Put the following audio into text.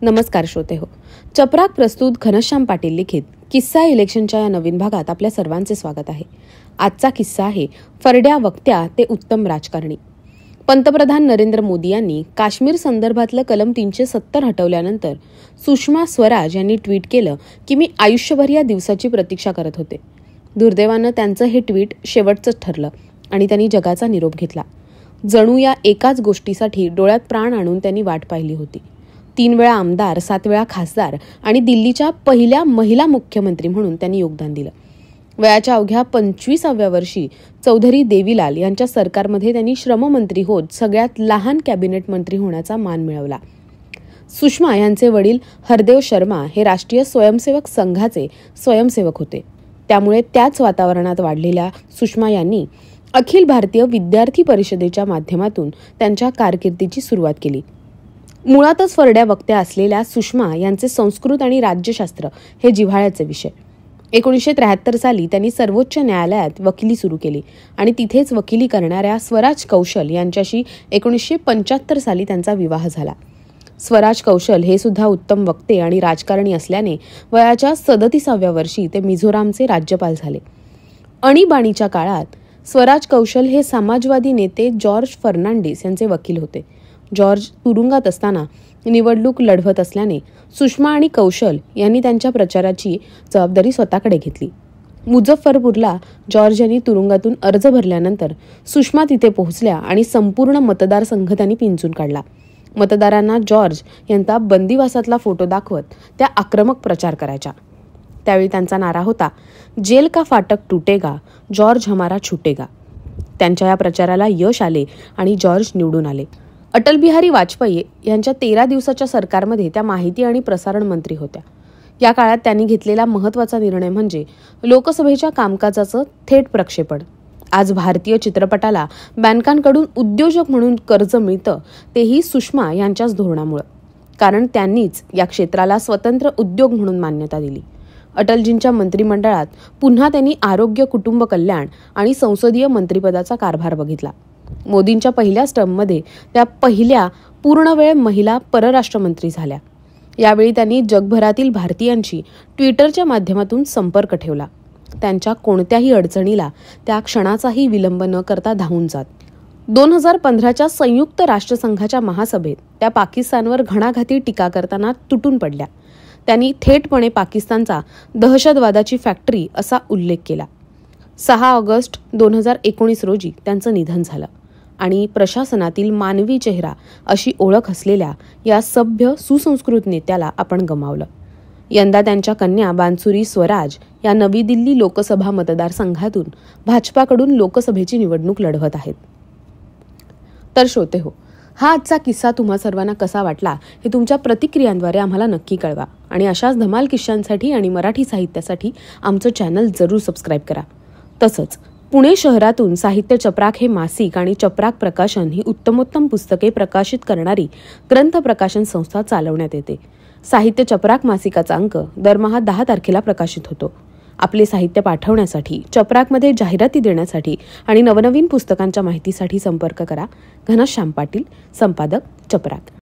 नमस्कार श्रोते हो. चपराक प्रस्तुत घनश्याम पाटील लिखित किस्सा इलेक्शनच्या या नवीन भागात आपल्या सर्वांचे स्वागत आहे. आजचा किस्सा आहे फरड्या वक्त्या ते उत्तम राजकारणी. पंतप्रधान नरेंद्र मोदी यांनी काश्मीर संदर्भातलं कलम 370 हटवल्यानंतर सुषमा स्वराज यांनी ट्विट केलं की मी आयुष्यभर या दिवसाची प्रतीक्षा करत होते. दुर्दैवानं त्यांचं हे ट्विट शेवटचंच ठरलं आणि त्यांनी जगाचा निरोप घेतला. जणू या एकाच गोष्टीसाठी डोळ्यात प्राण आणून त्यांनी वाट पाहिली होती. 3 वेळा आमदार, 7 वेळा खासदार आणि दिल्लीच्या पहिल्या महिला मुख्यमंत्री म्हणून त्यांनी योगदान दिलं. वयाच्या अवघ्या 25व्या वर्षी चौधरी देवीलाल यांच्या सरकारमध्ये त्यांनी श्रममंत्री होत सगळ्यात लहान कॅबिनेट मंत्री होण्याचा मान मिळवला. सुषमा यांचे वडील हरदेव शर्मा हे राष्ट्रीय स्वयंसेवक संघाचे स्वयंसेवक होते. त्यामुळे त्याच वातावरणात वाढलेल्या सुषमा यांनी अखिल भारतीय विद्यार्थी परिषदेच्या माध्यमातून त्यांच्या कारकिर्दीची सुरुवात केली. मुळातच फरड्या वक्त्या असलेल्या सुषमा यांचे संस्कृत आणि राज्यशास्त्र हे जिव्हाळ्याचे विषय. 1973 साली त्यांनी सर्वोच्च न्यायालयात वकिली सुरू केली आणि तिथेच वकिली करणाऱ्या स्वराज कौशल यांच्याशी 1975 साली त्यांचा विवाह झाला. स्वराज कौशल हे सुद्धा उत्तम वक्ते आणि राजकारणी असल्याने वयाच्या 37व्या वर्षी ते मिझोरामचे राज्यपाल झाले. आणीबाणीच्या काळात स्वराज कौशल हे समाजवादी नेते जॉर्ज फर्नांडिस यांचे वकील होते. जॉर्ज तुरुंगात असताना निवडणूक लढवत असल्याने सुषमा आणि कौशल यांनी त्यांच्या प्रचाराची जबाबदारी स्वतःकडे घेतली. मुझफ्फरपूरला जॉर्ज यांनी तुरुंगातून अर्ज भरल्यानंतर सुषमा तिथे पोहोचल्या आणि संपूर्ण मतदारसंघ त्यांनी पिंजून काढला. मतदारांना जॉर्ज यांचा बंदिवासातला फोटो दाखवत त्या आक्रमक प्रचार करायच्या. त्यावेळी त्यांचा नारा होता, जेल का फाटक टूटेगा, जॉर्ज हमारा छुटेगा. त्यांच्या या प्रचाराला यश आले आणि जॉर्ज निवडून आले. अटल बिहारी वाजपेयी यांच्या 13 दिवसाच्या सरकारमध्ये त्या माहिती आणि प्रसारण मंत्री होत्या. या काळात त्यांनी घेतलेला महत्त्वाचा निर्णय म्हणजे लोकसभेच्या कामकाजाचं थेट प्रक्षेपण. आज भारतीय चित्रपटाला बँकांकडून उद्योजक म्हणून कर्ज मिळतं तेही सुषमा यांच्याच धोरणामुळे, कारण त्यांनीच या क्षेत्राला स्वतंत्र उद्योग म्हणून मान्यता दिली. अटलजींच्या मंत्रिमंडळात पुन्हा त्यांनी आरोग्य, कुटुंब कल्याण आणि संसदीय मंत्रिपदाचा कारभार बघितला. मोदींच्या पहिल्या टर्ममध्ये त्या पहिल्या पूर्णवेळ महिला परराष्ट्रमंत्री झाल्या. यावेळी त्यांनी जगभरातील भारतीयांशी ट्विटरच्या माध्यमातून संपर्क ठेवला. त्यांच्या कोणत्याही अडचणीला त्या क्षणाचाही विलंब न करता धावून जात. 2015च्या संयुक्त राष्ट्रसंघाच्या महासभेत त्या पाकिस्तानवर घणाघाती टीका करताना तुटून पडल्या. त्यांनी थेटपणे पाकिस्तानचा दहशतवादाची फॅक्टरी असा उल्लेख केला. 6 ऑगस्ट 2019 रोजी त्यांचं निधन झालं आणि प्रशासनातील मानवी चेहरा अशी ओळख असलेल्या या सभ्य सुसंस्कृत नेत्याला आपण गमावलं. यंदा त्यांच्या कन्या बान्सुरी स्वराज या नवी दिल्ली लोकसभा मतदारसंघातून भाजपाकडून लोकसभेची निवडणूक लढवत आहेत. तर श्रोते हो, हा आजचा किस्सा तुम्हा सर्वांना कसा वाटला हे तुमच्या प्रतिक्रियांद्वारे आम्हाला नक्की कळवा आणि अशाच धमाल किस्सांसाठी आणि मराठी साहित्यासाठी आमचं चॅनल जरूर सबस्क्राईब करा. तसंच पुणे शहरातून साहित्य चपराक हे मासिक आणि चपराक प्रकाशन ही उत्तमोत्तम पुस्तके प्रकाशित करणारी ग्रंथ प्रकाशन संस्था चालवण्यात येते. साहित्य चपराक मासिकाचा अंक दरमहा 10 तारखेला प्रकाशित होतो. आपले साहित्य पाठवण्यासाठी, चपराकमध्ये जाहिराती देण्यासाठी आणि नवनवीन पुस्तकांच्या माहितीसाठी संपर्क करा. घनश्याम पाटील, संपादक, चपराक.